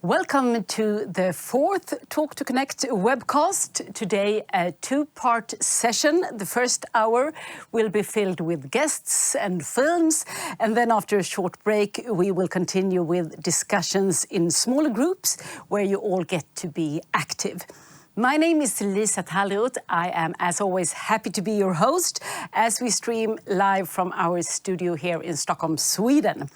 Welcome to the fourth Talk2Connect webcast. Today, a two-part session. The first hour will be filled with guests and films, and then after a short break, we will continue with discussions in smaller groups where you all get to be active. My name is Lisa Tallroth. I am, as always, happy to be your host as we stream live from our studio here in Stockholm, Sweden.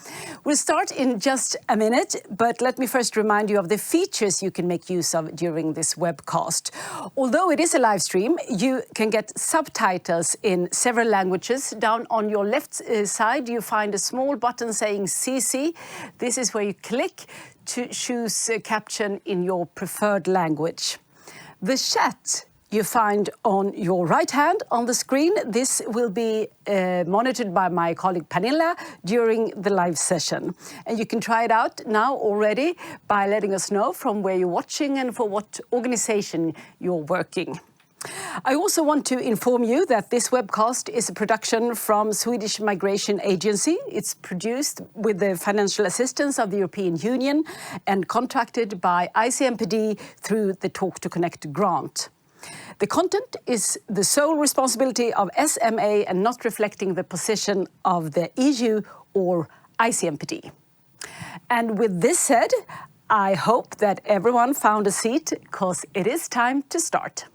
We'll start in just a minute, but let me first remind you of the features you can make use of during this webcast. Although it is a live stream, you can get subtitles in several languages. Down on your left side, you find a small button saying CC. This is where you click to choose a caption in your preferred language. The chat you find on your right hand on the screen. This will be monitored by my colleague Pernilla during the live session. And you can try it out now already by letting us know from where you're watching and for what organization you're working. I also want to inform you that this webcast is a production from Swedish Migration Agency. It's produced with the financial assistance of the European Union and contracted by ICMPD through the Talk2Connect grant. The content is the sole responsibility of SMA and not reflecting the position of the EU or ICMPD. And with this said, I hope that everyone found a seat because it is time to start.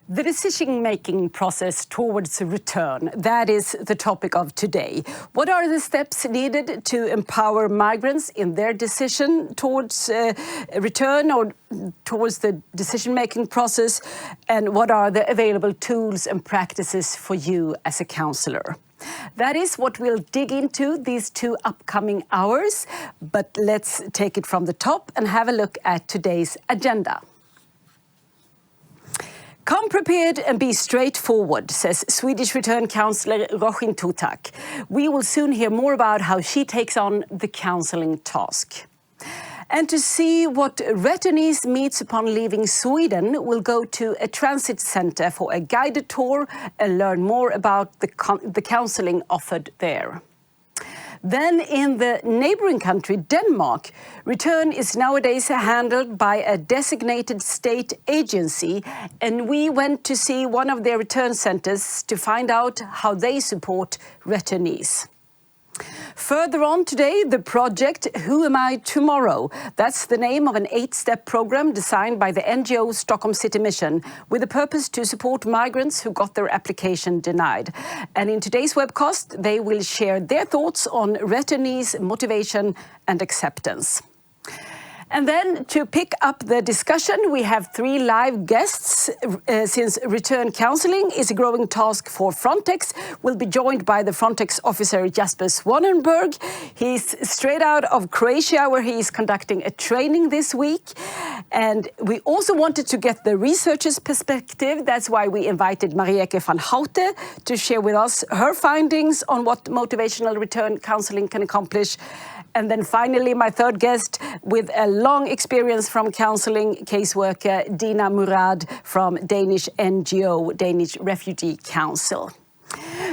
The decision-making process towards a return, that is the topic of today. What are the steps needed to empower migrants in their decision towards a return or towards the decision-making process? And what are the available tools and practices for you as a counselor? That is what we'll dig into these two upcoming hours. But let's take it from the top and have a look at today's agenda. Come prepared and be straightforward, says Swedish return counsellor Rochin Tutak. We will soon hear more about how she takes on the counselling task. And to see what returnees meets upon leaving Sweden, we'll go to a transit centre for a guided tour and learn more about the counselling offered there. Then in the neighbouring country, Denmark, return is nowadays handled by a designated state agency, and we went to see one of their return centres to find out how they support returnees. Further on today, the project Who Am I Tomorrow? That's the name of an 8-step program designed by the NGO Stockholm City Mission with the purpose to support migrants who got their application denied. And in today's webcast, they will share their thoughts on returnees' motivation and acceptance. And then to pick up the discussion, we have 3 live guests. Since return counselling is a growing task for Frontex, we'll be joined by the Frontex officer Jasper Swanenberg. He's straight out of Croatia, where he is conducting a training this week. And we also wanted to get the researcher's perspective. That's why we invited Marieke van Houte to share with us her findings on what motivational return counselling can accomplish. And then finally, my third guest with a long experience from counselling, caseworker Dina Murad from Danish NGO, Danish Refugee Council.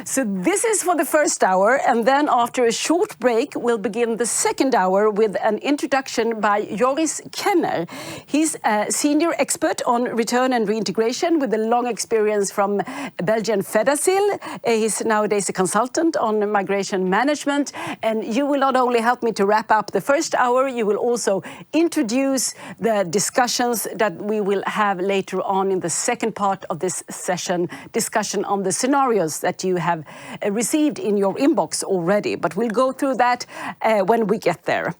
So this is for the first hour, and then after a short break, we'll begin the second hour with an introduction by Joris Kenner. He's a senior expert on return and reintegration with a long experience from Belgian Fedasil. He's nowadays a consultant on migration management, and you will not only help me to wrap up the first hour, you will also introduce the discussions that we will have later on in the second part of this session, discussion on the scenarios that you have received in your inbox already, but we'll go through that when we get there.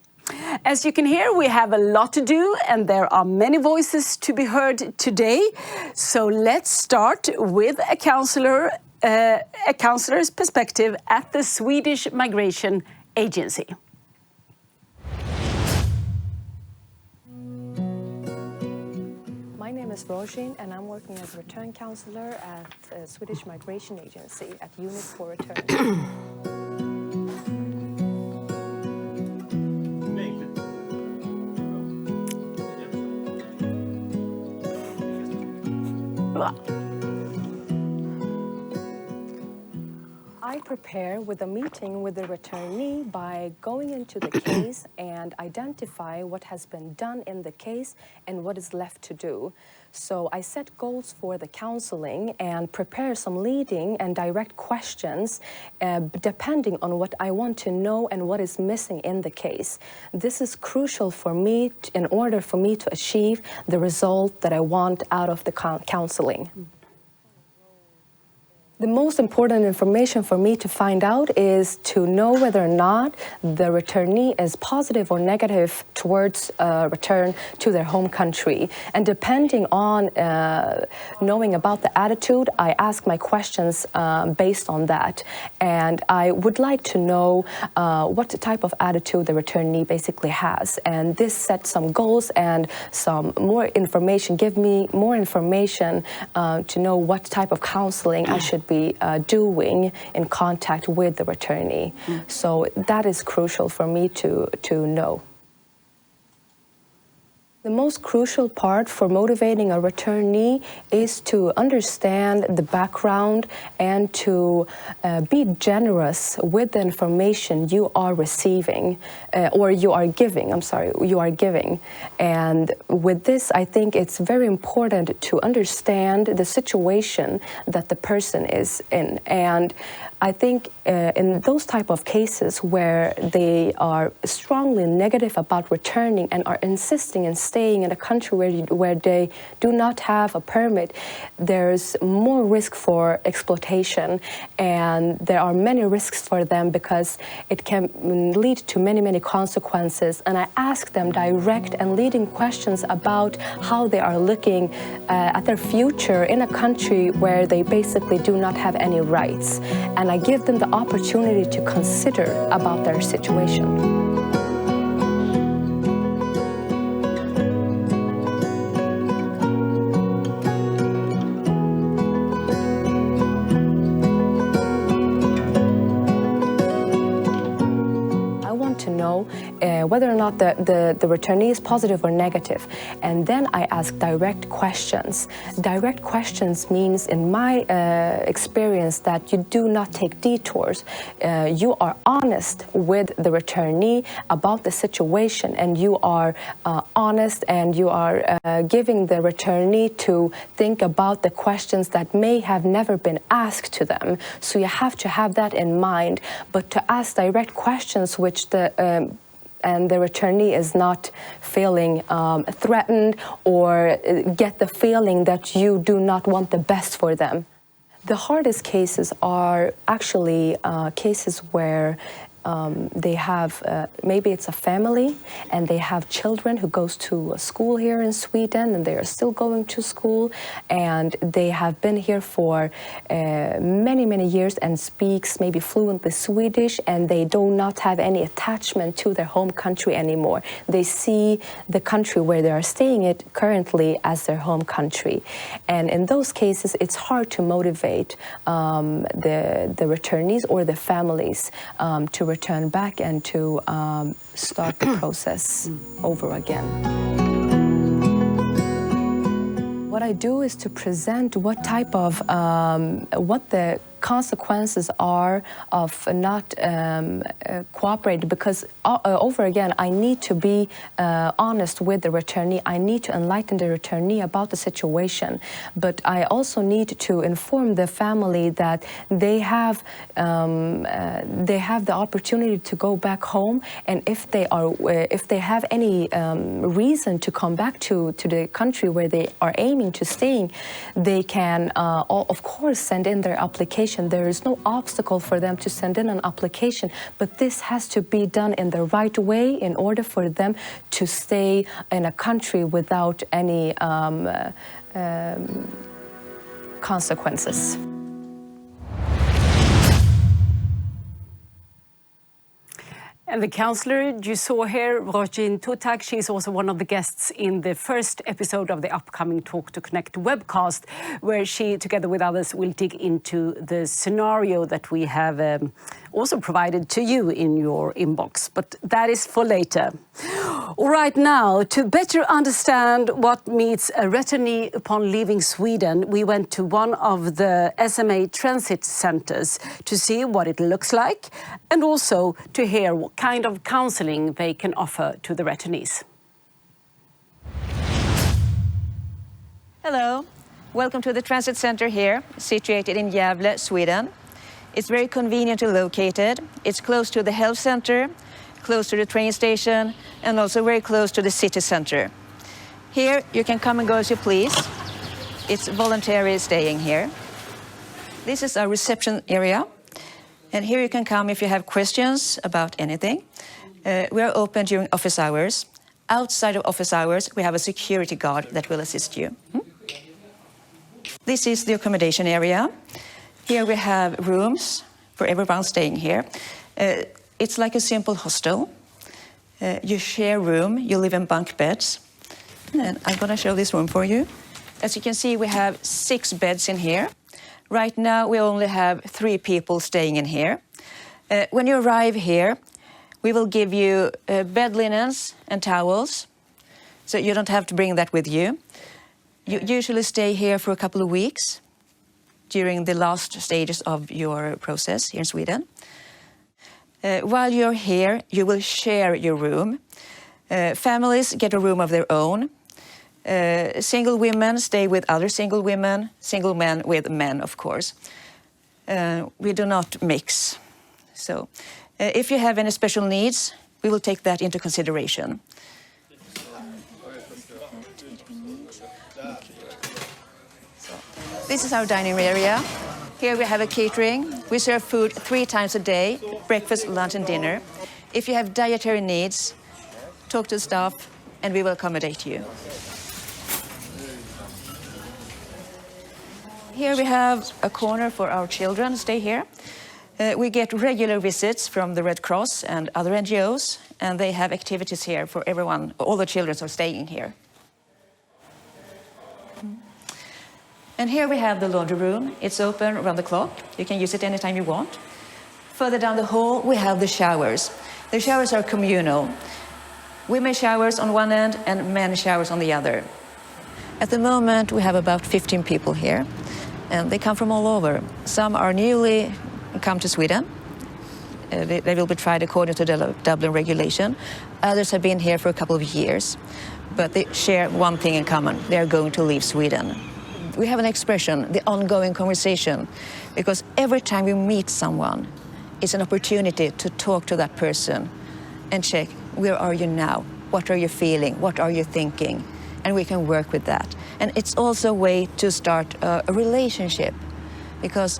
As you can hear, we have a lot to do and there are many voices to be heard today. So let's start with a counselor's perspective at the Swedish Migration Agency. My name name is Rojin, and I'm working as a return counselor at Swedish Migration Agency at Unit for Return. I prepare with a meeting with the returnee by going into the case and identify what has been done in the case and what is left to do. So I set goals for the counseling and prepare some leading and direct questions depending on what I want to know and what is missing in the case. This is crucial for me in order for me to achieve the result that I want out of the counseling. The most important information for me to find out is to know whether or not the returnee is positive or negative towards return to their home country. And depending on knowing about the attitude, I ask my questions based on that. And I would like to know what type of attitude the returnee basically has. And this sets some goals and some more information, give me more information to know what type of counseling I should be doing in contact with the returnee. So that is crucial for me to know. The most crucial part for motivating a returnee is to understand the background and to be generous with the information you are receiving, or you are giving, And with this, I think it's very important to understand the situation that the person is in. And I think in those type of cases where they are strongly negative about returning and are insisting in staying in a country where they do not have a permit, there's more risk for exploitation, and there are many risks for them because it can lead to many consequences. And I ask them direct and leading questions about how they are looking at their future in a country where they basically do not have any rights. And I give them the opportunity to consider about their situation. To know whether or not the returnee is positive or negative. And then I ask direct questions. Direct questions means, in my experience, that you do not take detours. You are honest with the returnee about the situation, and you are honest, and you are giving the returnee to think about the questions that may have never been asked to them. So you have to have that in mind. But to ask direct questions which and the returnee is not feeling threatened or get the feeling that you do not want the best for them. The hardest cases are actually cases where they have, maybe it's a family and they have children who goes to a school here in Sweden, and they are still going to school, and they have been here for many years and speaks maybe fluently Swedish, and they do not have any attachment to their home country anymore. They see the country where they are staying it currently as their home country. And in those cases, it's hard to motivate the returnees or the families to return back and to start the process over again. What I do is to present what type of, what the consequences are of not cooperating, because over again I need to be honest with the returnee. I need to enlighten the returnee about the situation, but I also need to inform the family that they have the opportunity to go back home, and if they have any reason to come back to the country where they are aiming to staying, they can of course send in their application. There is no obstacle for them to send in an application, but this has to be done in the right way in order for them to stay in a country without any consequences. And the counsellor you saw here, Return Tutak, she's also one of the guests in the first episode of the upcoming Talk2Connect webcast, where she, together with others, will dig into the scenario that we have also provided to you in your inbox. But that is for later. All right, now, to better understand what meets a returnee upon leaving Sweden, we went to one of the SMA transit centres to see what it looks like and also to hear what kind of counselling they can offer to the returnees. Hello, welcome to the transit center here, situated in Gävle, Sweden. It's very conveniently located. It's close to the health center, close to the train station, and also very close to the city center. Here you can come and go as you please. It's voluntary staying here. This is our reception area. And here you can come if you have questions about anything. We are open during office hours. Outside of office hours, we have a security guard that will assist you. This is the accommodation area. Here we have rooms for everyone staying here. It's like a simple hostel. You share room, you live in bunk beds. And I'm going to show this room for you. As you can see, we have 6 beds in here. Right now, we only have 3 people staying in here. When you arrive here, we will give you bed linens and towels, so you don't have to bring that with you. You usually stay here for a couple of weeks during the last stages of your process here in Sweden. While you're here, you will share your room. Families get a room of their own. Single women stay with other single women, single men with men, of course. We do not mix. So if you have any special needs, we will take that into consideration. This is our dining area. Here we have a catering. We serve food 3 times a day, breakfast, lunch and dinner. If you have dietary needs, talk to the staff and we will accommodate you. Here we have a corner for our children. Stay here. We get regular visits from the Red Cross and other NGOs, and they have activities here for everyone. All the children are staying here. And here we have the laundry room. It's open around the clock. You can use it anytime you want. Further down the hall, we have the showers. The showers are communal. Women showers on one end and men showers on the other. At the moment, we have about 15 people here, and they come from all over. Some are newly come to Sweden. They will be tried according to the Dublin regulation. Others have been here for a couple of years, but they share one thing in common. They are going to leave Sweden. We have an expression, the ongoing conversation, because every time we meet someone, it's an opportunity to talk to that person and check, where are you now? What are you feeling? What are you thinking? And we can work with that. And it's also a way to start a relationship, because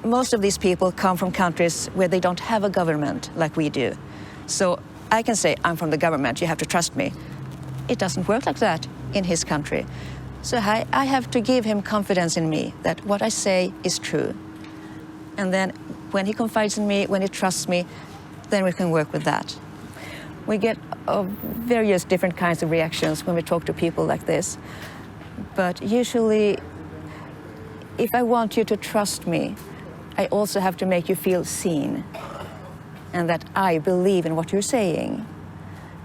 most of these people come from countries where they don't have a government like we do. So I can say, I'm from the government, you have to trust me. It doesn't work like that in his country. So I have to give him confidence in me that what I say is true. And then when he confides in me, when he trusts me, then we can work with that. We get various different kinds of reactions when we talk to people like this. But usually, if I want you to trust me, I also have to make you feel seen and that I believe in what you're saying.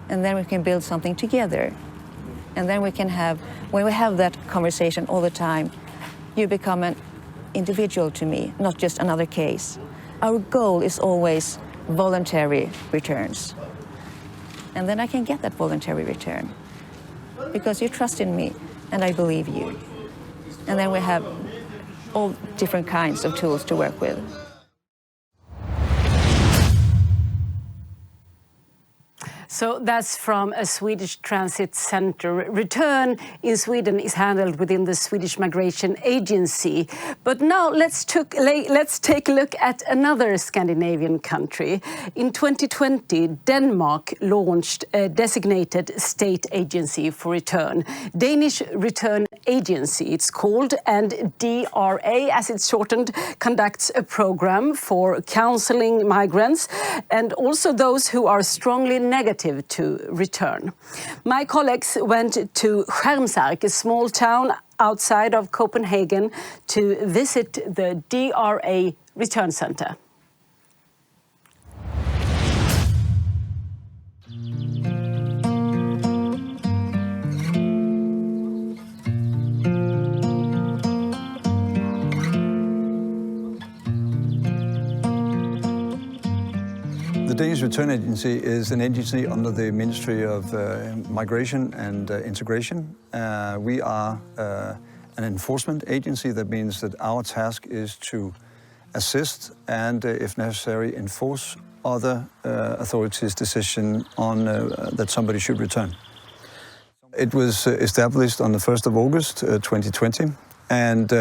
And then we can build something together. And then we can have, when we have that conversation all the time, you become an individual to me, not just another case. Our goal is always voluntary returns. And then I can get that voluntary return because you trust in me and I believe you. And then we have all different kinds of tools to work with. So that's from a Swedish transit center. Return in Sweden is handled within the Swedish Migration Agency. But now let's take a look at another Scandinavian country. In 2020, Denmark launched a designated state agency for return, Danish Return Agency, it's called, and DRA, as it's shortened, conducts a program for counselling migrants and also those who are strongly negative to return. My colleagues went to Skärmsark, a small town outside of Copenhagen, to visit the DRA Return Centre. The Danish Return Agency is an agency under the Ministry of Migration and Integration. We are an enforcement agency. That means that our task is to assist and, if necessary, enforce other authorities' decision on that somebody should return. It was established on the 1st of August 2020, and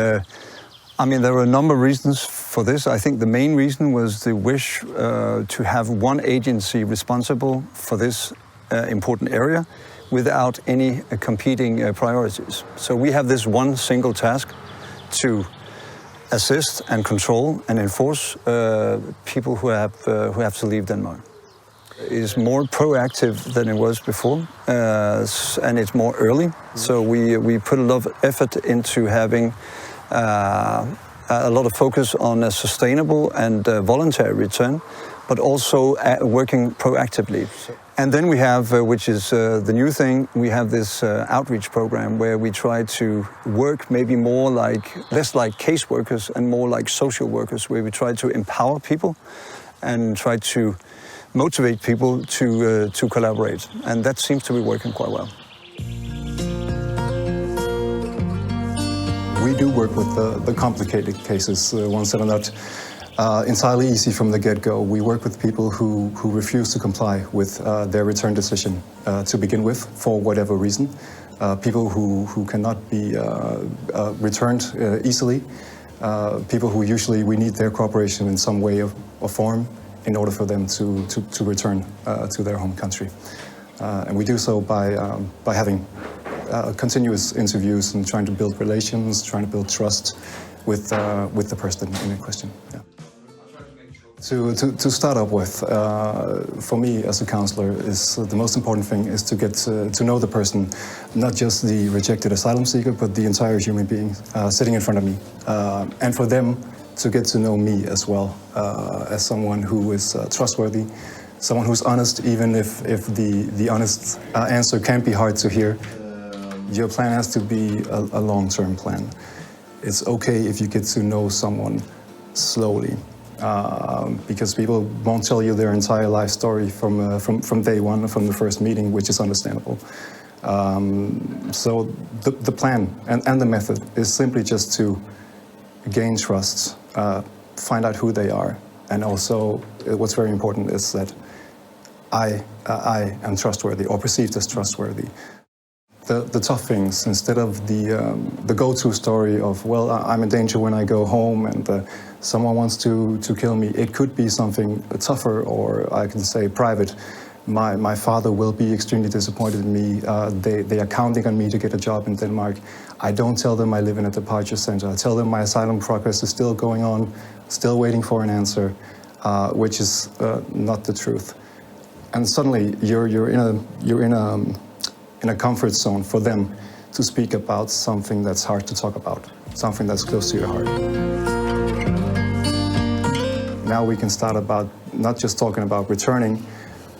I mean, there were a number of reasons for this. I think the main reason was the wish to have one agency responsible for this important area without any competing priorities. So we have this one single task to assist and control and enforce people who have to leave Denmark. It's more proactive than it was before, and it's more early. So we put a lot of effort into having a lot of focus on a sustainable and voluntary return, but also working proactively. And then we have, which is the new thing, we have this outreach program where we try to work maybe less like caseworkers and more like social workers, where we try to empower people and try to motivate people to collaborate. And that seems to be working quite well. We do work with the complicated cases, ones that are not entirely easy from the get-go. We work with people who refuse to comply with their return decision to begin with, for whatever reason. People who cannot be returned easily. People who usually we need their cooperation in some way or form in order for them to return to their home country. And we do so by having continuous interviews and trying to build relations, trying to build trust with the person in question. Yeah. To start up with, for me as a counselor, is the most important thing is to get to know the person, not just the rejected asylum seeker, but the entire human being sitting in front of me, and for them to get to know me as well, as someone who is trustworthy, someone who's honest, even if the honest answer can be hard to hear. Your plan has to be a long-term plan. It's okay if you get to know someone slowly, because people won't tell you their entire life story from day one, from the first meeting, which is understandable. So the plan and the method is simply just to gain trust, find out who they are, and also what's very important is that I am trustworthy or perceived as trustworthy. The tough things, instead of the go-to story of, well, I'm in danger when I go home and someone wants to kill me, it could be something tougher, or I can say private. My father will be extremely disappointed in me. They are counting on me to get a job in Denmark. I don't tell them I live in a departure center. I tell them my asylum progress is still going on, still waiting for an answer, which is not the truth. And suddenly you're in a comfort zone for them to speak about something that's hard to talk about, something that's close to your heart. Now we can start about not just talking about returning,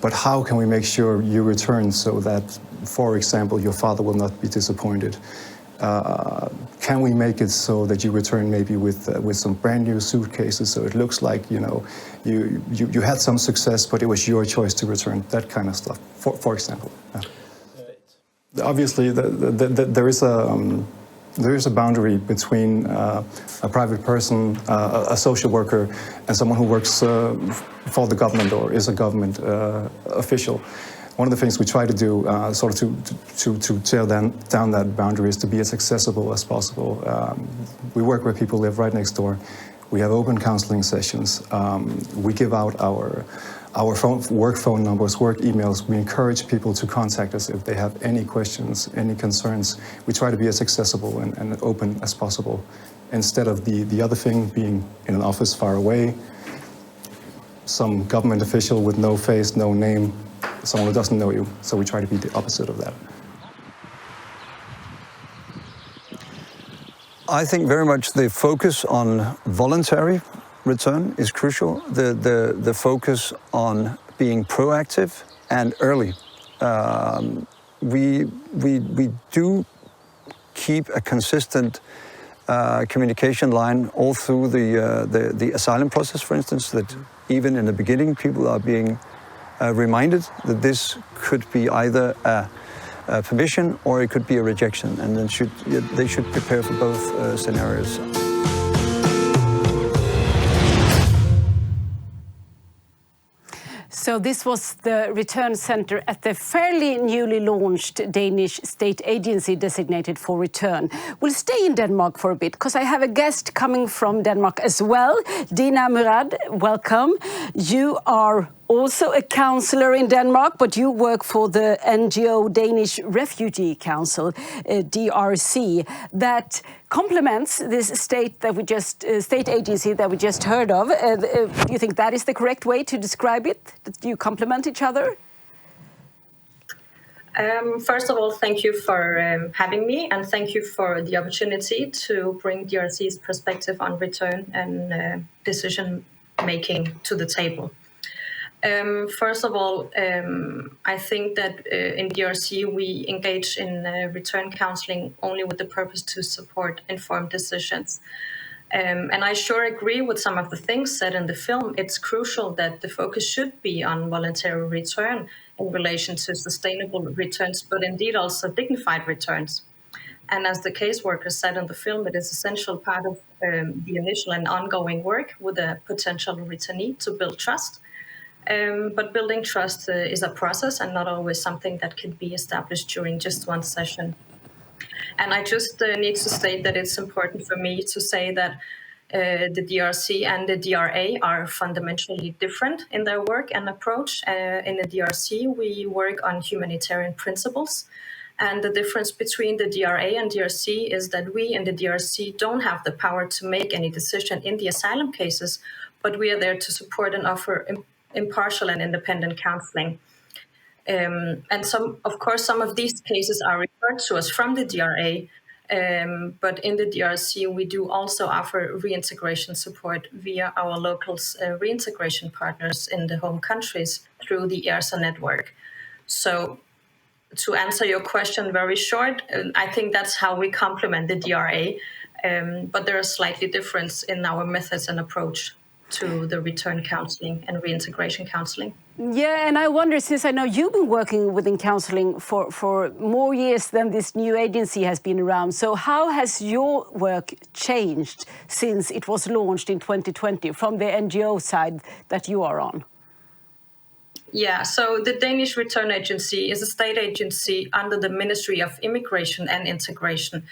but how can we make sure you return so that, for example, your father will not be disappointed? Can we make it so that you return maybe with some brand new suitcases, so it looks like you had some success, but it was your choice to return, that kind of stuff, for example. Yeah. Obviously, there is a boundary between a private person, a social worker, and someone who works for the government or is a government official. One of the things we try to do, sort of to tear down that boundary, is to be as accessible as possible. We work where people live right next door. We have open counseling sessions. We give out our work phone numbers, work emails. We encourage people to contact us if they have any questions, any concerns. We try to be as accessible and open as possible, instead of the other thing being in an office far away, some government official with no face, no name, someone who doesn't know you. So we try to be the opposite of that. I think very much the focus on voluntary return is crucial. The focus on being proactive and early. We do keep a consistent communication line all through the asylum process, for instance, that even in the beginning people are being reminded that this could be either a permission or it could be a rejection, and then they should prepare for both scenarios. So this was the Return Center at the fairly newly launched Danish state agency designated for return. We'll stay in Denmark for a bit because I have a guest coming from Denmark as well. Dina Murad, welcome. You are also a counsellor in Denmark, but you work for the NGO Danish Refugee Council, DRC, that complements this state agency that we just heard of. You think that is the correct way to describe it? That you complement each other? First of all, thank you for having me, and thank you for the opportunity to bring DRC's perspective on return and decision making to the table. First of all, I think that in DRC we engage in return counselling only with the purpose to support informed decisions. And I sure agree with some of the things said in the film. It's crucial that the focus should be on voluntary return in relation to sustainable returns, but indeed also dignified returns. And as the caseworker said in the film, it is essential part of the initial and ongoing work with a potential returnee to build trust. But building trust is a process and not always something that can be established during just one session. And I just need to state that it's important for me to say that the DRC and the DRA are fundamentally different in their work and approach. In the DRC, we work on humanitarian principles. And the difference between the DRA and DRC is that we in the DRC don't have the power to make any decision in the asylum cases, but we are there to support and offer impartial and independent counselling. And some of these cases are referred to us from the DRA, but in the DRC, we do also offer reintegration support via our local reintegration partners in the home countries through the ERSA network. So to answer your question very short, I think that's how we complement the DRA, but there are slightly difference in our methods and approach to the return counselling and reintegration counselling. Yeah, and I wonder, since I know you've been working within counselling for more years than this new agency has been around, so how has your work changed since it was launched in 2020 from the NGO side that you are on? Yeah, so the Danish Return Agency is a state agency under the Ministry of Immigration and Integration.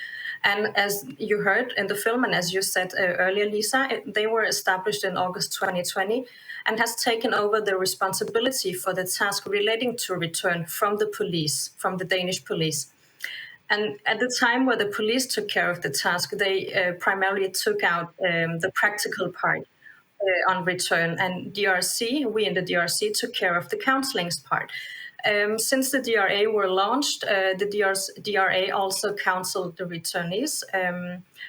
And as you heard in the film, and as you said earlier, Lisa, they were established in August 2020 and has taken over the responsibility for the task relating to return from the police, from the Danish police. And at the time where the police took care of the task, they primarily took out the practical part on return. And we in the DRC took care of the counselling part. Since the DRA were launched, the DRA also counseled the returnees.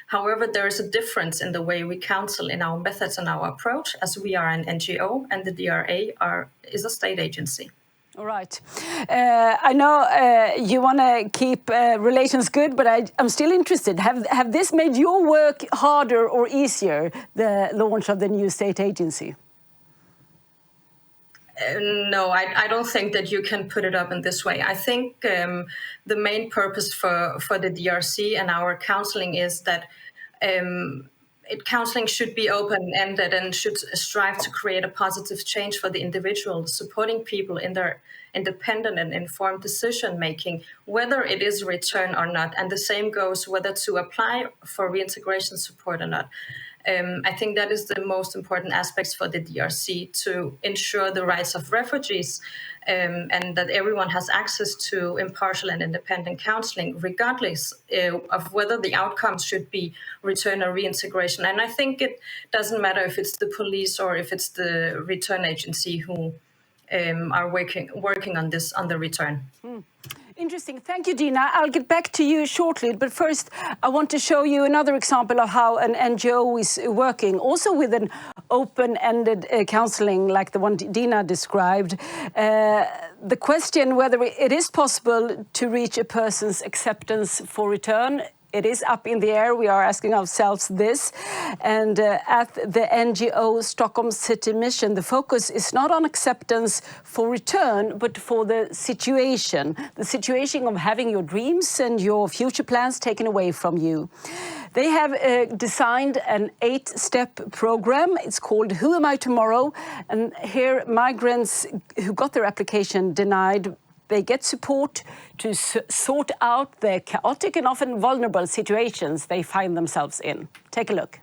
However, there is a difference in the way we counsel in our methods and our approach, as we are an NGO and the DRA is a state agency. All right. I know you want to keep relations good, but I'm still interested. Have this made your work harder or easier, the launch of the new state agency? No, I don't think that you can put it up in this way. I think the main purpose for the DRC and our counselling is that counselling should be open-ended and should strive to create a positive change for the individual, supporting people in their independent and informed decision-making, whether it is return or not. And the same goes whether to apply for reintegration support or not. I think that is the most important aspects for the DRC, to ensure the rights of refugees and that everyone has access to impartial and independent counseling, regardless of whether the outcomes should be return or reintegration. And I think it doesn't matter if it's the police or if it's the return agency who are working on this, on the return. Interesting. Thank you, Dina. I'll get back to you shortly. But first, I want to show you another example of how an NGO is working, also with an open-ended counseling like the one Dina described. The question whether it is possible to reach a person's acceptance for return, it is up in the air. We are asking ourselves this. And at the NGO Stockholm City Mission, the focus is not on acceptance for return, but for the situation of having your dreams and your future plans taken away from you. They have designed an 8-step program. It's called Who Am I Tomorrow? And here, migrants who got their application denied, they get support to sort out the chaotic and often vulnerable situations they find themselves in. Take a look.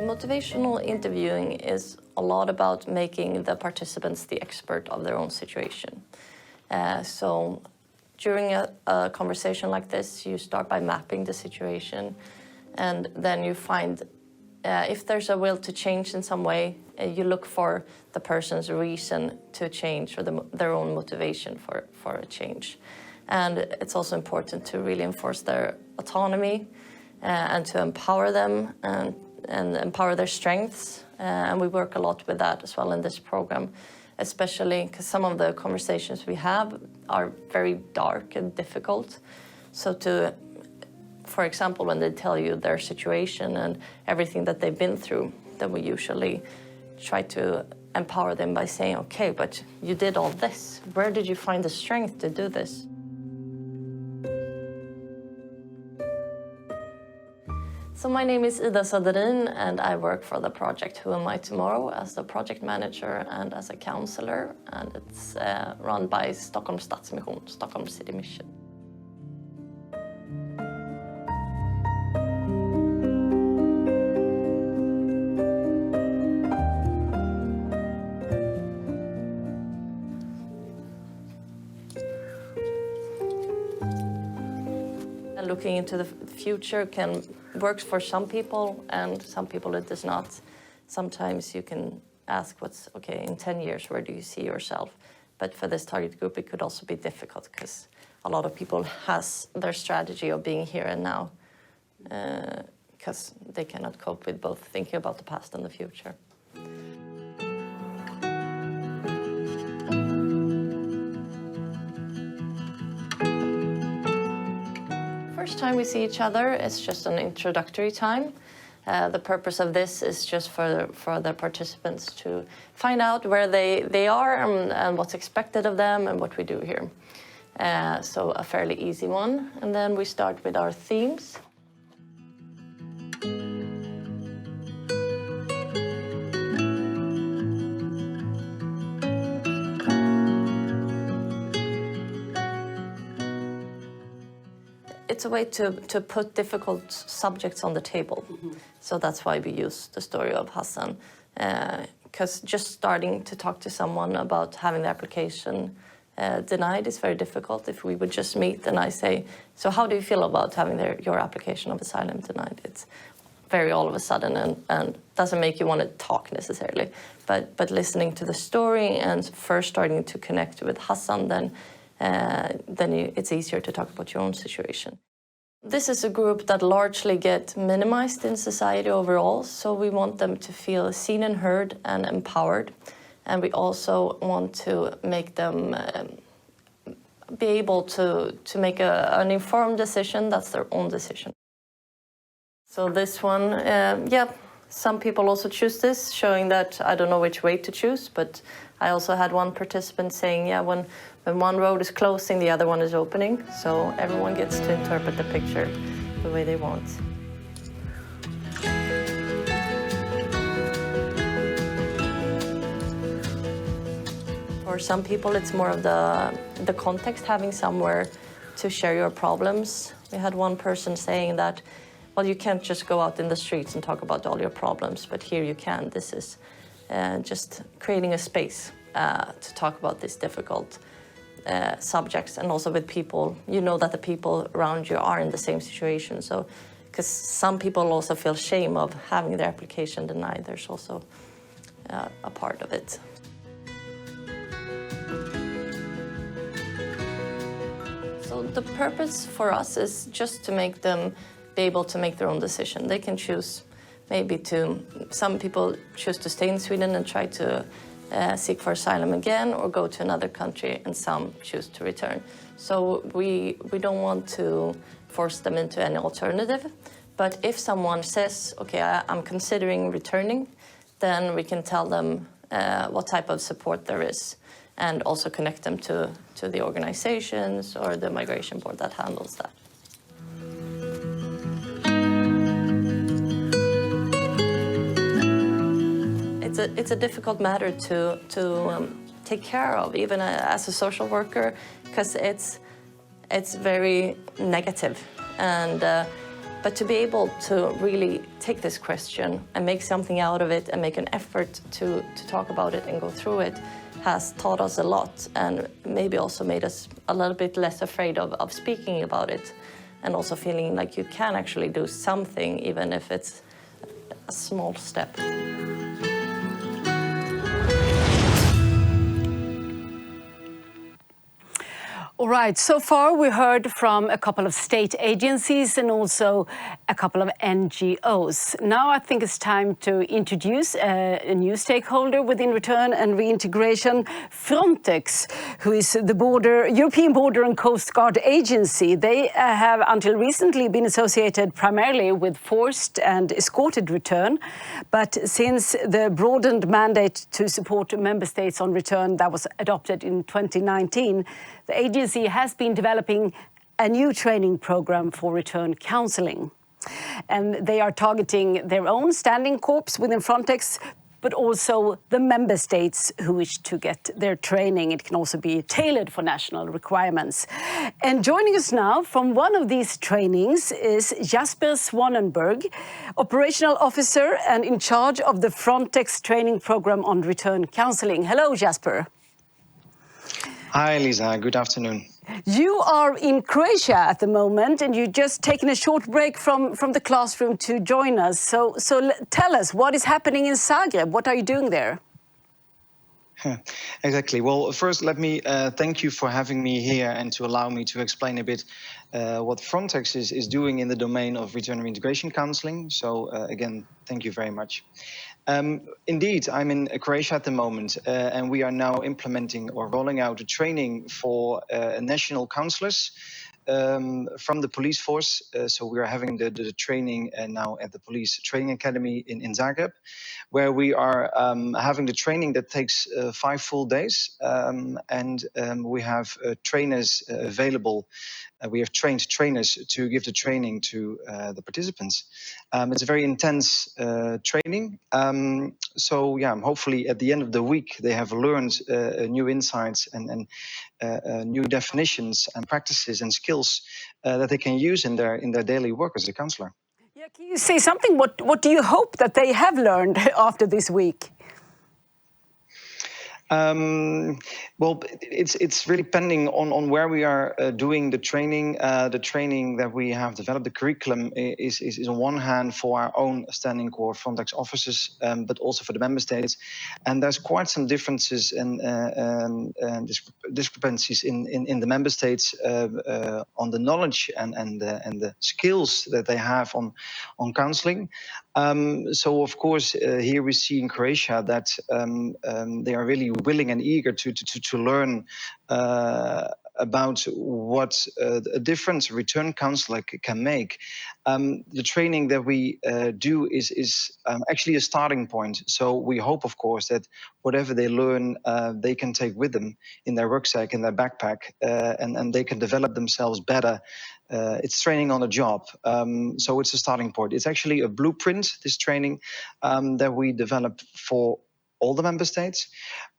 Motivational interviewing is a lot about making the participants the expert of their own situation. So during a conversation like this, you start by mapping the situation, and then you find if there's a will to change in some way, you look for the person's reason to change or their own motivation for a change. And it's also important to really enforce their autonomy and to empower them and empower their strengths. And we work a lot with that as well in this program, especially because some of the conversations we have are very dark and difficult. So for example, when they tell you their situation and everything that they've been through, then we usually try to empower them by saying, okay, but you did all this. Where did you find the strength to do this? So my name is Ida Söderin, and I work for the project Who Am I Tomorrow as the project manager and as a counselor, and it's run by Stockholm Stadsmission, Stockholm City Mission. Looking into the future works for some people, and some people it does not. Sometimes you can ask in 10 years, where do you see yourself? But for this target group, it could also be difficult because a lot of people has their strategy of being here and now because they cannot cope with both thinking about the past and the future. First time we see each other, it's just an introductory time. The purpose of this is just for the participants to find out where they are and what's expected of them and what we do here. So a fairly easy one. And then we start with our themes. It's a way to put difficult subjects on the table. Mm-hmm. So that's why we use the story of Hassan. Because just starting to talk to someone about having the application denied is very difficult. If we would just meet and I say, so how do you feel about having your application of asylum denied? It's very all of a sudden and doesn't make you want to talk necessarily. But listening to the story and first starting to connect with Hassan, then it's easier to talk about your own situation. This is a group that largely get minimized in society overall, so we want them to feel seen and heard and empowered. And we also want to make them be able to make an informed decision that's their own decision. So this one, some people also choose this, showing that I don't know which way to choose, but I also had one participant saying, when one road is closing, the other one is opening. So everyone gets to interpret the picture the way they want. For some people, it's more of the context, having somewhere to share your problems. We had one person saying that, well, you can't just go out in the streets and talk about all your problems, but here you can. This is just creating a space to talk about these difficult subjects, and also with people, you know that the people around you are in the same situation. So, because some people also feel shame of having their application denied, there's also a part of it. So the purpose for us is just to make them be able to make their own decision. They can choose maybe some people choose to stay in Sweden and try to seek for asylum again, or go to another country, and some choose to return. So we don't want to force them into any alternative. But if someone says, okay, I'm considering returning, then we can tell them what type of support there is, and also connect them to the organizations or the migration board that handles that. It's a difficult matter to take care of, even as a social worker, because it's very negative. And but to be able to really take this question and make something out of it and make an effort to talk about it and go through it has taught us a lot, and maybe also made us a little bit less afraid of speaking about it, and also feeling like you can actually do something, even if it's a small step. All right, so far we heard from a couple of state agencies and also a couple of NGOs. Now I think it's time to introduce a new stakeholder within Return and Reintegration, Frontex, who is the European Border and Coast Guard Agency. They have until recently been associated primarily with forced and escorted return, but since the broadened mandate to support member states on return that was adopted in 2019, the agency has been developing a new training program for return counselling. And they are targeting their own standing corps within Frontex, but also the member states who wish to get their training. It can also be tailored for national requirements. And joining us now from one of these trainings is Jasper Swanenberg, Operational Officer and in charge of the Frontex training program on return counselling. Hello, Jasper. Hi, Lisa. Good afternoon. You are in Croatia at the moment, and you've just taken a short break from the classroom to join us. So tell us, what is happening in Zagreb? What are you doing there? Exactly. Well, first, let me thank you for having me here and to allow me to explain a bit what Frontex is doing in the domain of return and reintegration counselling. So again, thank you very much. Indeed, I'm in Croatia at the moment, and we are now implementing or rolling out a training for national counsellors from the police force. So we are having the training now at the police training academy in Zagreb, where we are having the training that takes 5 full days, and we have trainers available. We have trained trainers to give the training to the participants. It's a very intense training. So yeah, hopefully at the end of the week they have learned new insights and new definitions and practices and skills that they can use in their daily work as a counsellor. Yeah, can you say something? What do you hope that they have learned after this week? Well, it's really depending on where we are doing the training. The training that we have developed, the curriculum is on one hand for our own standing corps Frontex officers, but also for the member states. And there's quite some differences and discrepancies in the member states on the knowledge and the skills that they have on counselling. So of course, here we see in Croatia that they are really willing and eager to learn about what a different return counsellor can make. The training that we do is actually a starting point. So we hope, of course, that whatever they learn, they can take with them in their rucksack, in their backpack, and they can develop themselves better. It's training on the job. So it's a starting point. It's actually a blueprint, this training, that we developed for all the member states,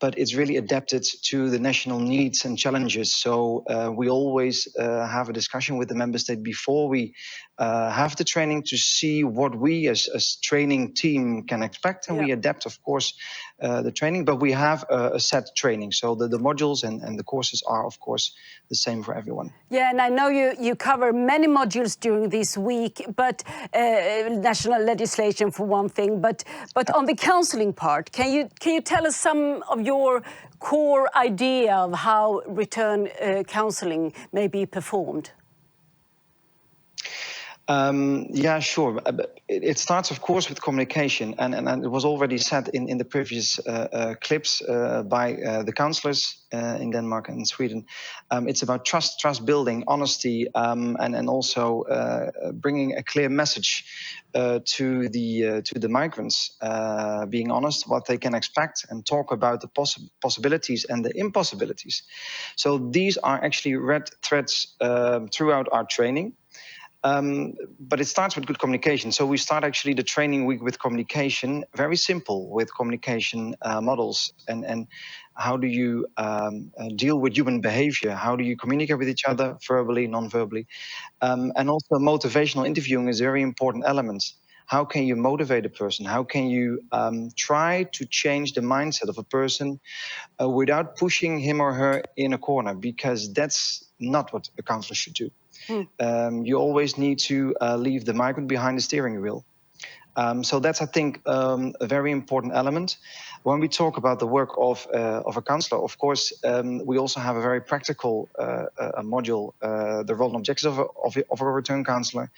but it's really adapted to the national needs and challenges. So we always have a discussion with the member state before we have the training to see what we as training team can expect, and we adapt, of course, the training, but we have a set training. So the modules and the courses are, of course, the same for everyone. Yeah, and I know you cover many modules during this week, but national legislation for one thing, but on the counselling part, can you tell us some of your core idea of how return counselling may be performed? Yeah, sure. It starts, of course, with communication, and it was already said in the previous clips by the counsellors in Denmark and Sweden. It's about trust building, honesty, and also bringing a clear message to the migrants, being honest what they can expect, and talk about the possibilities and the impossibilities. So these are actually red threads throughout our training. But it starts with good communication. So we start actually the training week with communication, very simple, with communication models and how do you deal with human behavior? How do you communicate with each other, verbally, non-verbally? And also motivational interviewing is a very important element. How can you motivate a person? How can you try to change the mindset of a person without pushing him or her in a corner? Because that's not what a counselor should do. You always need to leave the migrant behind the steering wheel. So that's, I think, a very important element. When we talk about the work of a counsellor, of course, we also have a very practical module, the role and objectives of a return counsellor.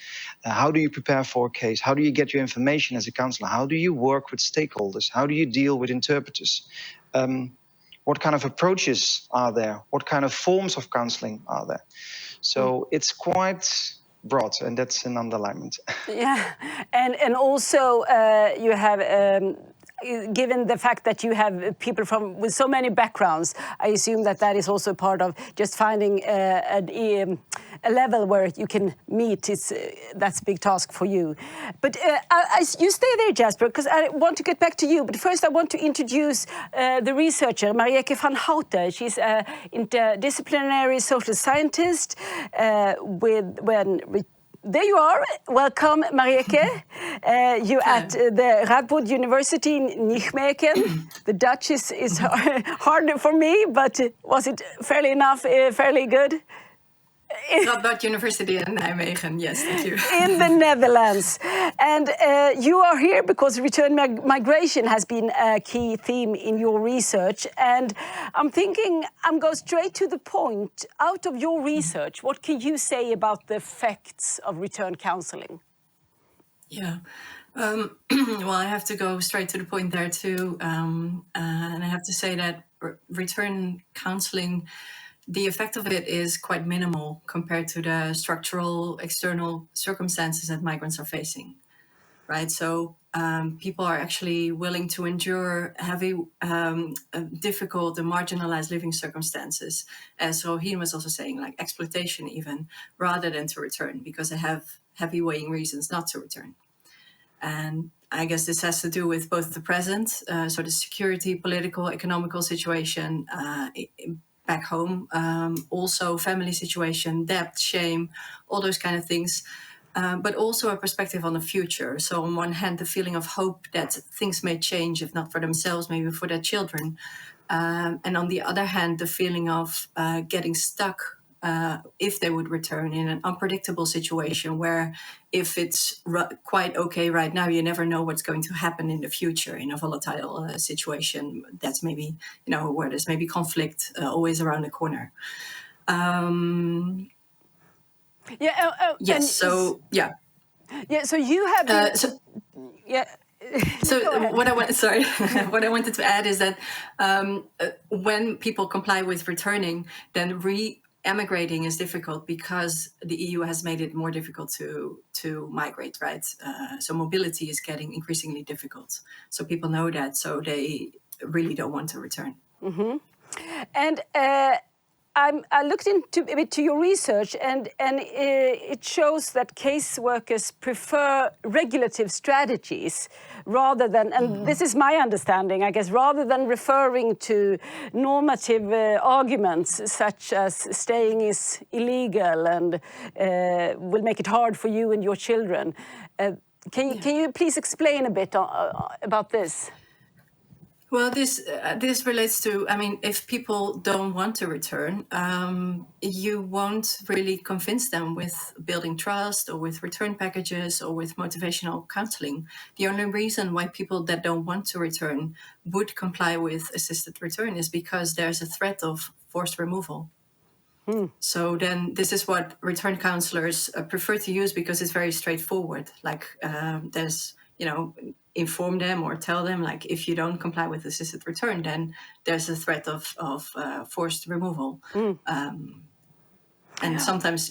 How do you prepare for a case? How do you get your information as a counsellor? How do you work with stakeholders? How do you deal with interpreters? What kind of approaches are there? What kind of forms of counselling are there? So it's quite broad, and that's an underlinement. Yeah, and also you have, given the fact that you have people with so many backgrounds, I assume that is also part of just finding a level where you can meet. That's a big task for you. But you stay there, Jasper, because I want to get back to you. But first I want to introduce the researcher, Marieke van Houten. She's an interdisciplinary social scientist there you are. Welcome, Marieke. You at the Radboud University in Nijmegen. The Dutch is harder for me, but was it fairly good? Radboud University in Nijmegen, yes, thank you. In the Netherlands. And you are here because return migration has been a key theme in your research. And I'm thinking, I'm going straight to the point. Out of your research, what can you say about the effects of return counselling? Yeah. Well, I have to go straight to the point there too. And I have to say that return counselling, the effect of it is quite minimal compared to the structural external circumstances that migrants are facing, right? So people are actually willing to endure heavy, difficult and marginalized living circumstances, as Roheen was also saying, like exploitation even, rather than to return, because they have heavy weighing reasons not to return. And I guess this has to do with both the present, so the security, political, economical situation, back home, also family situation, debt, shame, all those kind of things, but also a perspective on the future. So on one hand, the feeling of hope that things may change, if not for themselves, maybe for their children. And on the other hand, the feeling of getting stuck if they would return in an unpredictable situation where if it's quite okay right now, you never know what's going to happen in the future in a volatile situation that's maybe, where there's maybe conflict always around the corner. Yes, so, yeah. Yeah, so you have... So what I wanted to add is that when people comply with returning, then emigrating is difficult because the EU has made it more difficult to migrate, right? So mobility is getting increasingly difficult. So people know that, so they really don't want to return. Mm-hmm. And I looked into a bit to your research, and it shows that caseworkers prefer regulative strategies rather than, and this is my understanding, I guess, rather than referring to normative arguments such as staying is illegal and will make it hard for you and your children. Can you please explain a bit about this? Well, this relates to, I mean, if people don't want to return, you won't really convince them with building trust or with return packages or with motivational counseling. The only reason why people that don't want to return would comply with assisted return is because there's a threat of forced removal. So then this is what return counselors prefer to use because it's very straightforward. Like there's, inform them or tell them, like, if you don't comply with assisted return, then there's a threat of forced removal. And sometimes,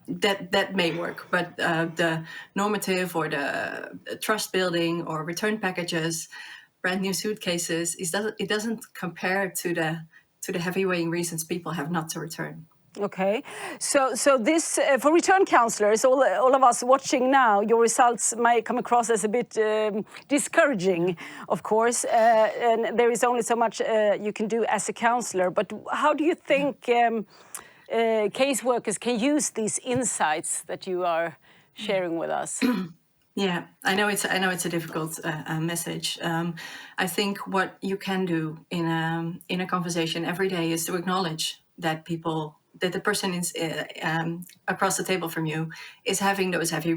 that may work, but the normative or the trust building or return packages, brand new suitcases, it doesn't compare to the heavy weighing reasons people have not to return. Okay, so this for return counselors, all of us watching now, your results might come across as a bit discouraging, of course, and there is only so much you can do as a counselor. But how do you think caseworkers can use these insights that you are sharing with us? Yeah, I know it's a difficult message. I think what you can do in a conversation every day is to acknowledge that the person is across the table from you is having those heavy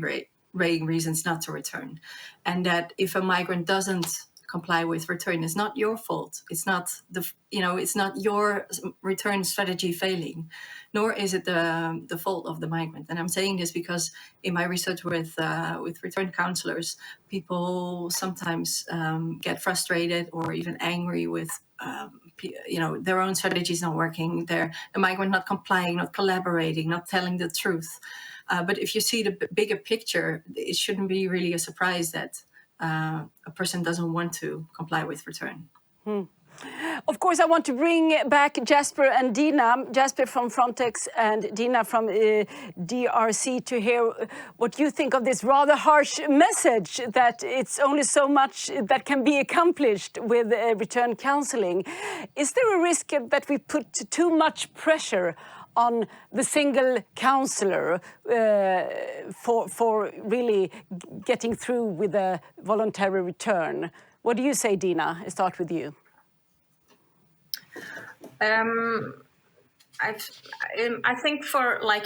weighing reasons not to return, and that if a migrant doesn't comply with return, it's not your fault. It's not it's not your return strategy failing, nor is it the fault of the migrant. And I'm saying this because in my research with return counselors, people sometimes get frustrated or even angry with their own strategy is not working. The migrant not complying, not collaborating, not telling the truth. But if you see the bigger picture, it shouldn't be really a surprise that a person doesn't want to comply with return. Of course, I want to bring back Jasper and Dina, Jasper from Frontex and Dina from DRC, to hear what you think of this rather harsh message that it's only so much that can be accomplished with return counselling. Is there a risk that we put too much pressure on the single counsellor for really getting through with a voluntary return? What do you say, Dina? I'll start with you. I think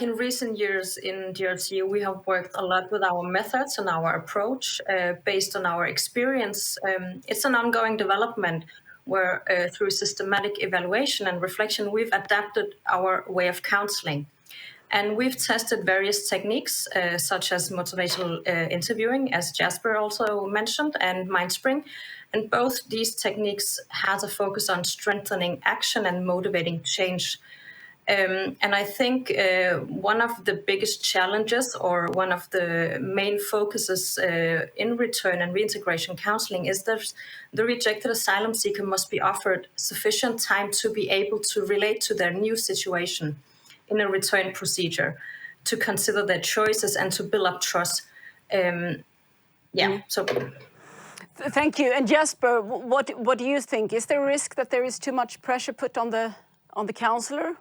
in recent years in DRC, we have worked a lot with our methods and our approach based on our experience. It's an ongoing development where through systematic evaluation and reflection, we've adapted our way of counseling. And we've tested various techniques, such as motivational interviewing, as Jasper also mentioned, and MindSpring. And both these techniques has a focus on strengthening action and motivating change. And I think one of the biggest challenges or one of the main focuses in return and reintegration counseling is that the rejected asylum seeker must be offered sufficient time to be able to relate to their new situation in a return procedure, to consider their choices and to build up trust. So. Thank you. And Jasper, what do you think? Is there a risk that there is too much pressure put on the counsellor?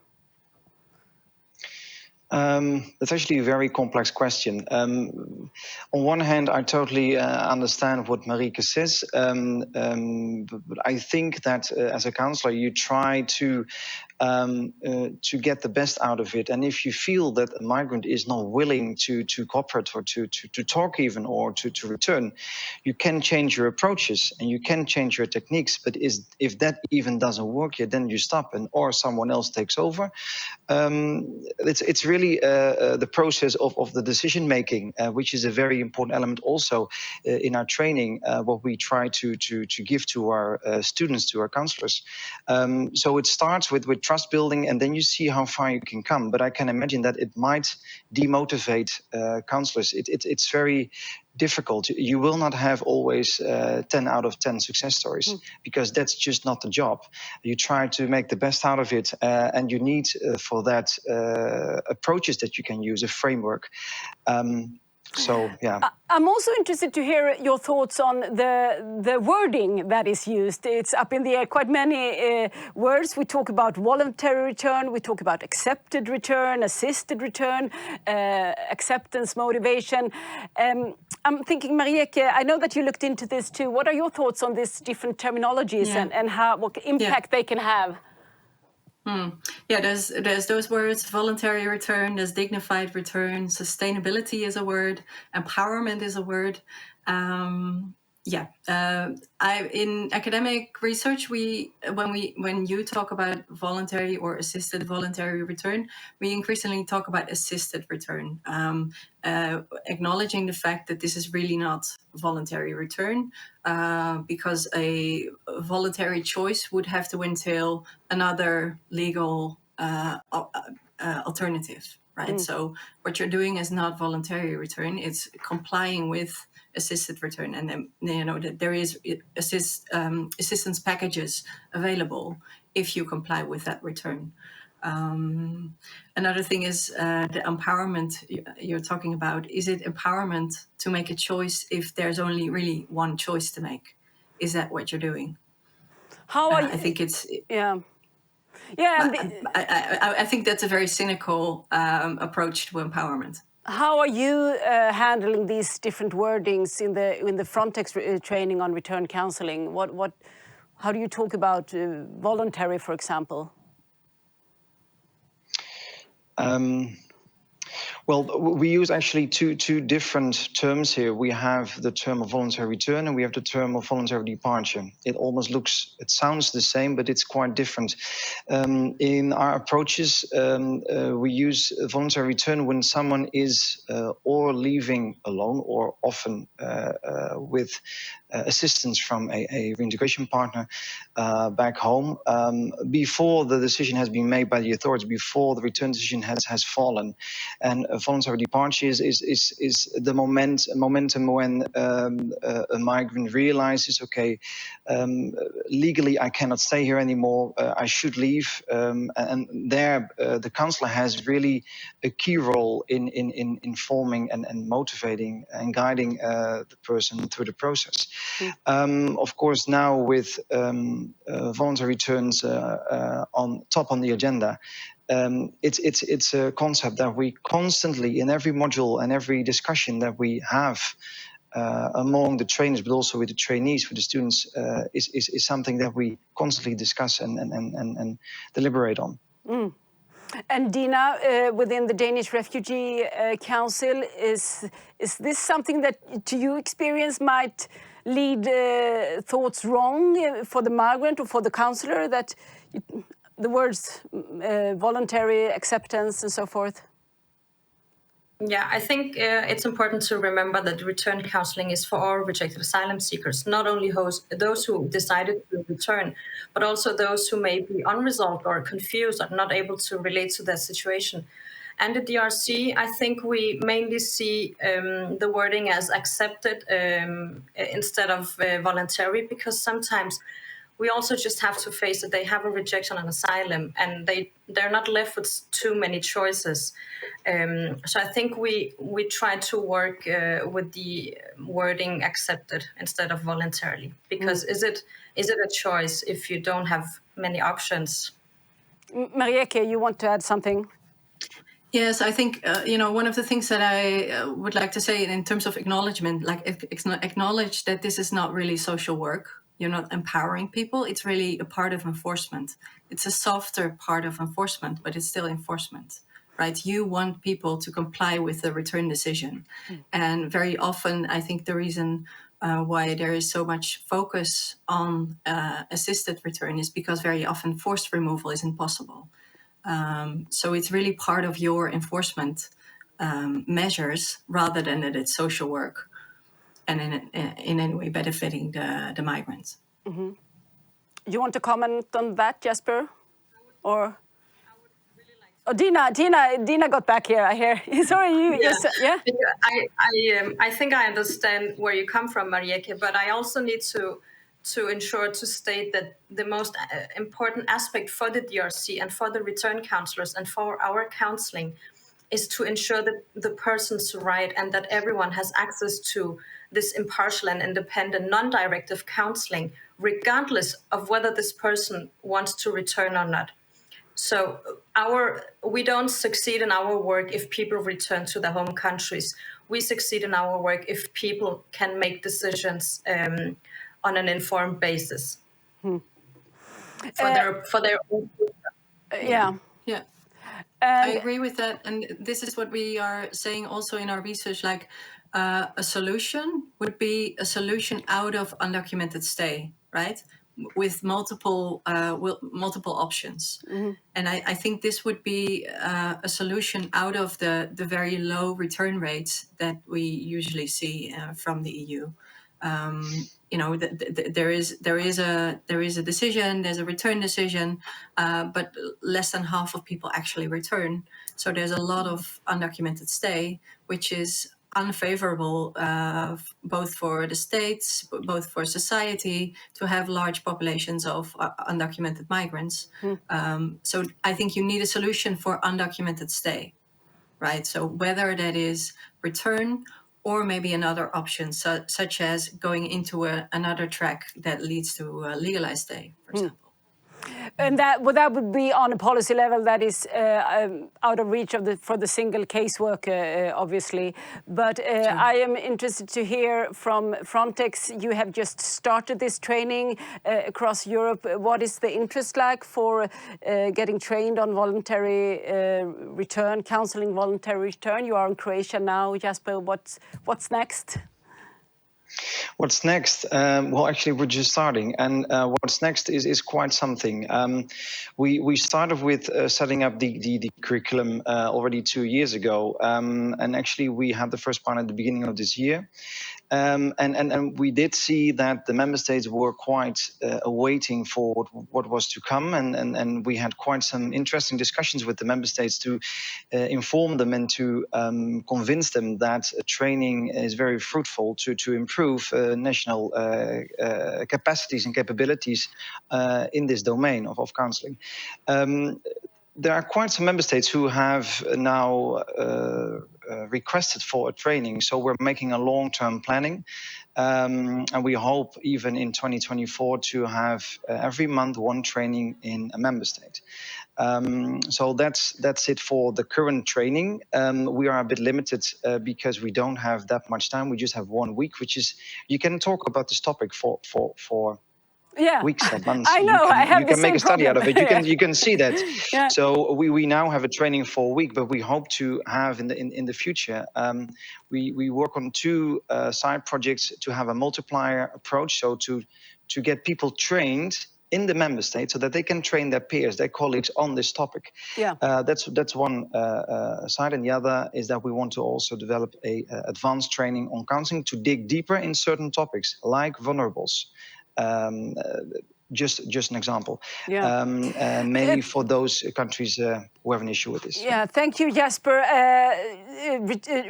That's actually a very complex question. On one hand, I totally understand what Marieke says, but I think that as a counselor, you try to get the best out of it. And if you feel that a migrant is not willing to cooperate or to talk even or to return, you can change your approaches and you can change your techniques. But if that even doesn't work, then you stop or someone else takes over. It's really the process of the decision making, which is a very important element also in our training, what we try to give to our students, to our counselors. So it starts with trust building, and then you see how far you can come. But I can imagine that it might demotivate counselors. It's very difficult. You will not have always 10 out of 10 success stories, because that's just not the job. You try to make the best out of it, and you need for that approaches that you can use, a framework. So, yeah. I'm also interested to hear your thoughts on the wording that is used. It's up in the air, quite many words. We talk about voluntary return, we talk about accepted return, assisted return, acceptance, motivation. I'm thinking, Marieke, I know that you looked into this too. What are your thoughts on these different terminologies and what impact they can have? Yeah, there's those words: voluntary return, there's dignified return, sustainability is a word, empowerment is a word. In academic research, when you talk about voluntary or assisted voluntary return, we increasingly talk about assisted return, acknowledging the fact that this is really not voluntary return, because a voluntary choice would have to entail another legal alternative, right? So what you're doing is not voluntary return; it's complying with assisted return, and then that there is assistance packages available if you comply with that return. Another thing is the empowerment you're talking about. Is it empowerment to make a choice if there's only really one choice to make? Is that what you're doing? How are you? I think it's yeah. I think that's a very cynical approach to empowerment. How are you handling these different wordings in the Frontex training on return counselling? How do you talk about voluntary, for example? Well, we use actually two different terms here. We have the term of voluntary return, and we have the term of voluntary departure. It sounds the same, but it's quite different. In our approaches, we use voluntary return when someone is or leaving alone, or often with assistance from a reintegration partner back home, before the decision has been made by the authorities, before the return decision has fallen. And voluntary departure is the momentum when a migrant realizes, okay, legally I cannot stay here anymore, I should leave. And there the counselor has really a key role in informing and motivating and guiding the person through the process. Of course, now with voluntary returns on the agenda, it's a concept that we constantly, in every module and every discussion that we have among the trainers, but also with the trainees, with the students, is something that we constantly discuss and deliberate on. And Dina, within the Danish Refugee Council, is this something that, to your experience, might lead thoughts wrong for the migrant or for the counsellor, that the words voluntary acceptance and so forth? Yeah, I think it's important to remember that return counselling is for all rejected asylum seekers, not only those who decided to return, but also those who may be unresolved or confused or not able to relate to their situation. And at DRC, I think we mainly see the wording as accepted instead of voluntary, because sometimes we also just have to face that they have a rejection on asylum and they're not left with too many choices. So I think we try to work with the wording accepted instead of voluntarily, because is it a choice if you don't have many options? Marieke, you want to add something? Yes, I think, one of the things that I would like to say in terms of acknowledgement, acknowledge that this is not really social work. You're not empowering people. It's really a part of enforcement. It's a softer part of enforcement, but it's still enforcement, right? You want people to comply with the return decision. And very often, I think the reason why there is so much focus on assisted return is because very often forced removal is impossible. So it's really part of your enforcement measures rather than that it's social work and in any way benefiting the migrants. You want to comment on that, Jesper? or? Oh, Dina got back here. I hear. Sorry, yeah. I think I understand where you come from, Marieke, but I also need to ensure to state that the most important aspect for the DRC and for the return counselors and for our counseling is to ensure that the person's right and that everyone has access to this impartial and independent non-directive counseling, regardless of whether this person wants to return or not. So we don't succeed in our work if people return to their home countries. We succeed in our work if people can make decisions on an informed basis for their own future. Yeah. I agree with that, and this is what we are saying also in our research. Like a solution would be a solution out of undocumented stay, right? With multiple options. Mm-hmm. And I think this would be a solution out of the very low return rates that we usually see from the EU. There is a decision, there's a return decision, but less than half of people actually return. So there's a lot of undocumented stay, which is unfavorable both for the states, both for society, to have large populations of undocumented migrants. So I think you need a solution for undocumented stay, right? So whether that is return or maybe another option, such as going into another track that leads to legalized stay, for example. And that would be on a policy level that is out of reach for the single caseworker, obviously. But I am interested to hear from Frontex. You have just started this training across Europe. What is the interest like for getting trained on voluntary return, counselling voluntary return? You are in Croatia now, Jasper. What's next? What's next? Well, actually, we're just starting, and what's next is quite something. We started with setting up the curriculum already 2 years ago, and actually we had the first part at the beginning of this year. And we did see that the member states were quite awaiting for what was to come, and we had quite some interesting discussions with the member states to inform them and to convince them that training is very fruitful to improve national capacities and capabilities in this domain of counselling. There are quite some member states who have now requested for a training, so we're making a long-term planning, and we hope even in 2024 to have every month one training in a member state. So that's it for the current training. We are a bit limited because we don't have that much time. We just have 1 week, which is, you can talk about this topic for weeks and months. I know. You can make a study out of it. You can see that. Yeah. So we now have a training for a week, but we hope to have in the future. We work on 2 side projects to have a multiplier approach. So to get people trained in the member state so that they can train their peers, their colleagues on this topic. Yeah. That's one side, and the other is that we want to also develop a advanced training on counselling to dig deeper in certain topics like vulnerables. Just an example. Yeah. Mainly for those countries who have an issue with this. Yeah, thank you, Jasper.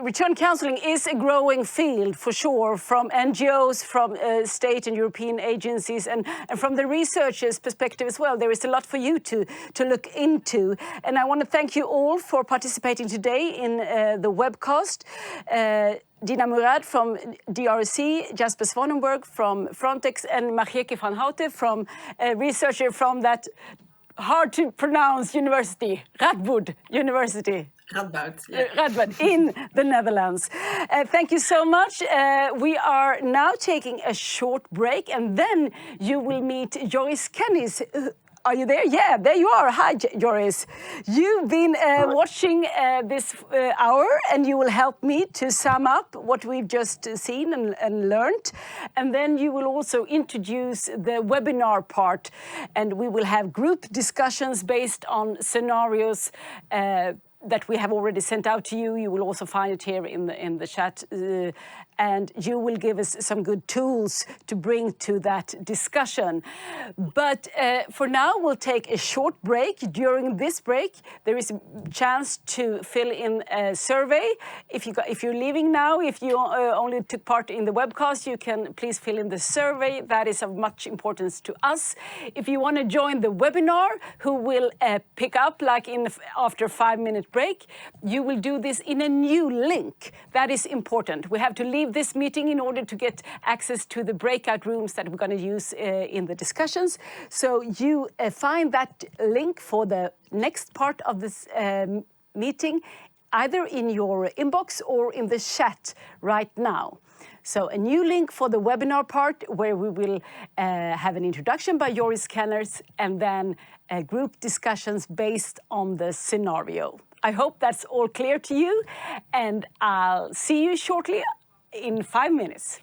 Return counselling is a growing field for sure, from NGOs, from state and European agencies, and from the researchers' perspective as well. There is a lot for you to look into. And I want to thank you all for participating today in the webcast. Dina Murad from DRC, Jasper Svanenberg from Frontex, and Marieke van Houten from researcher from that hard to pronounce university, Radboud University. Radboud, yeah. Radboud in the Netherlands. Thank you so much. We are now taking a short break, and then you will meet Joris Kennis. Are you there? Yeah, there you are. Hi, Joris. You've been watching this hour, and you will help me to sum up what we've just seen and learned. And then you will also introduce the webinar part, and we will have group discussions based on scenarios that we have already sent out to you. You will also find it here in the chat. and you will give us some good tools to bring to that discussion. But for now, we'll take a short break. During this break, there is a chance to fill in a survey. If you're leaving now, if you only took part in the webcast, you can please fill in the survey. That is of much importance to us. If you want to join the webinar, who will pick up like after a 5-minute break, you will do this in a new link. That is important. We have to leave this meeting in order to get access to the breakout rooms that we're going to use in the discussions. So you find that link for the next part of this meeting either in your inbox or in the chat right now. So a new link for the webinar part where we will have an introduction by Joris Kenners and then group discussions based on the scenario. I hope that's all clear to you, and I'll see you shortly in 5 minutes.